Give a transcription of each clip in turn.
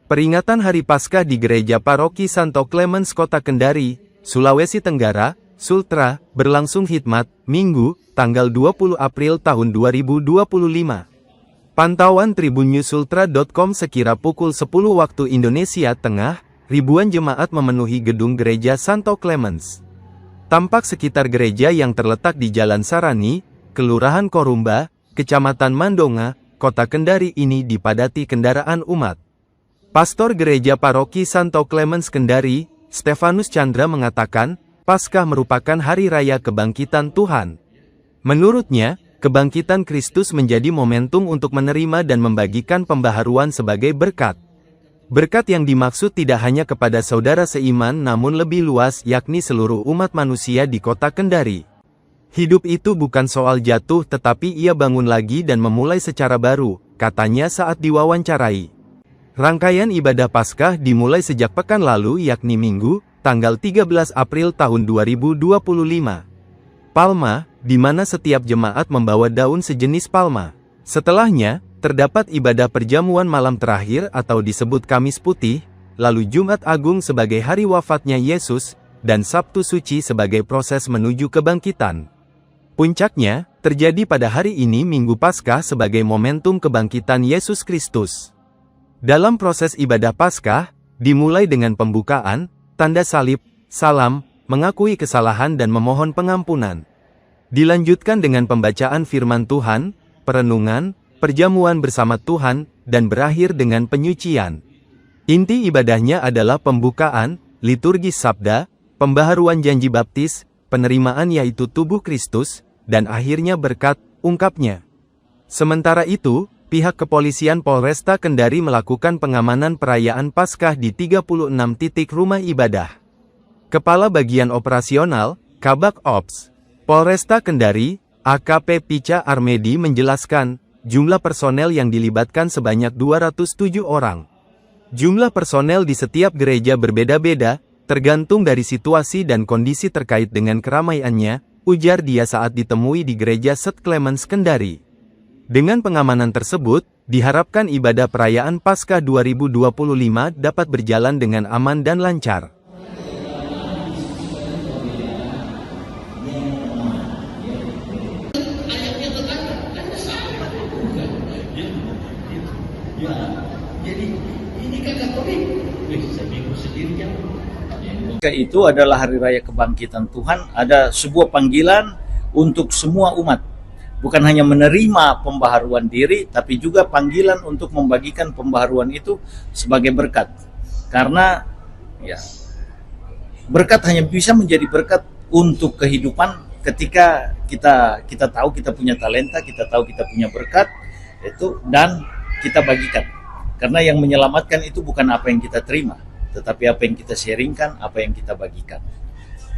Peringatan Hari Paskah di Gereja Paroki Santo Clemens Kota Kendari, Sulawesi Tenggara, Sultra, berlangsung hikmat, Minggu, tanggal 20 April tahun 2025. Pantauan tribunnews.sultra.com sekira pukul 10 waktu Indonesia Tengah, ribuan jemaat memenuhi gedung Gereja Santo Clemens. Tampak sekitar gereja yang terletak di Jalan Sarani, Kelurahan Korumba, Kecamatan Mandonga, Kota Kendari ini dipadati kendaraan umat. Pastor Gereja Paroki Santo Clemens Kendari, Stefanus Chandra mengatakan, Paskah merupakan hari raya kebangkitan Tuhan. Menurutnya, kebangkitan Kristus menjadi momentum untuk menerima dan membagikan pembaharuan sebagai berkat. Berkat yang dimaksud tidak hanya kepada saudara seiman namun lebih luas yakni seluruh umat manusia di Kota Kendari. Hidup itu bukan soal jatuh tetapi ia bangun lagi dan memulai secara baru, katanya saat diwawancarai. Rangkaian ibadah Paskah dimulai sejak pekan lalu yakni Minggu, tanggal 13 April tahun 2025. Palma, di mana setiap jemaat membawa daun sejenis palma. Setelahnya, terdapat ibadah perjamuan malam terakhir atau disebut Kamis Putih, lalu Jumat Agung sebagai hari wafatnya Yesus, dan Sabtu Suci sebagai proses menuju kebangkitan. Puncaknya, terjadi pada hari ini Minggu Paskah sebagai momentum kebangkitan Yesus Kristus. Dalam proses ibadah Paskah, dimulai dengan pembukaan, tanda salib, salam, mengakui kesalahan dan memohon pengampunan. Dilanjutkan dengan pembacaan firman Tuhan, perenungan, perjamuan bersama Tuhan, dan berakhir dengan penyucian. Inti ibadahnya adalah pembukaan, liturgi sabda, pembaharuan janji baptis, penerimaan yaitu tubuh Kristus, dan akhirnya berkat, ungkapnya. Sementara itu, pihak kepolisian Polresta Kendari melakukan pengamanan perayaan Paskah di 36 titik rumah ibadah. Kepala Bagian Operasional, Kabak Ops, Polresta Kendari, AKP Pica Armedi menjelaskan, jumlah personel yang dilibatkan sebanyak 207 orang. Jumlah personel di setiap gereja berbeda-beda, tergantung dari situasi dan kondisi terkait dengan keramaiannya, ujar dia saat ditemui di Gereja St. Clemens Kendari. Dengan pengamanan tersebut, diharapkan ibadah perayaan Paskah 2025 dapat berjalan dengan aman dan lancar. Itu adalah hari raya kebangkitan Tuhan, ada sebuah panggilan untuk semua umat. Bukan hanya menerima pembaharuan diri, tapi juga panggilan untuk membagikan pembaharuan itu sebagai berkat. Karena ya, berkat hanya bisa menjadi berkat untuk kehidupan ketika kita tahu kita punya talenta, kita tahu kita punya berkat itu dan kita bagikan. Karena yang menyelamatkan itu bukan apa yang kita terima, tetapi apa yang kita sharingkan, apa yang kita bagikan.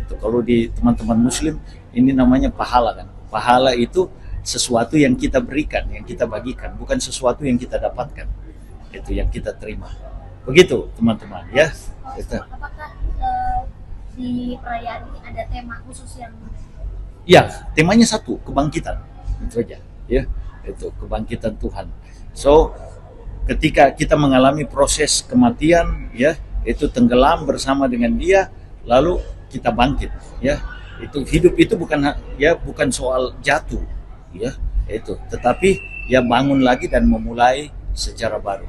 Itu kalau di teman-teman Muslim ini namanya pahala kan. Pahala itu sesuatu yang kita berikan, yang kita bagikan, bukan sesuatu yang kita dapatkan. Itu yang kita terima. Begitu teman-teman ya. Apakah di perayaan ini ada tema khusus yang? Ya, temanya satu, kebangkitan. Itu aja, ya. Itu kebangkitan Tuhan. So, ketika kita mengalami proses kematian, ya, itu tenggelam bersama dengan Dia, lalu kita bangkit, ya. Itu hidup itu bukan soal jatuh, ya, itu, tetapi ya bangun lagi dan memulai secara baru.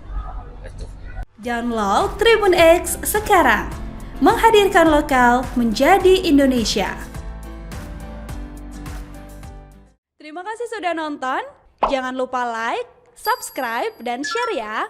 Itu. Download Tribun X sekarang, menghadirkan lokal menjadi Indonesia. Terima kasih sudah nonton. Jangan lupa like, subscribe, dan share ya.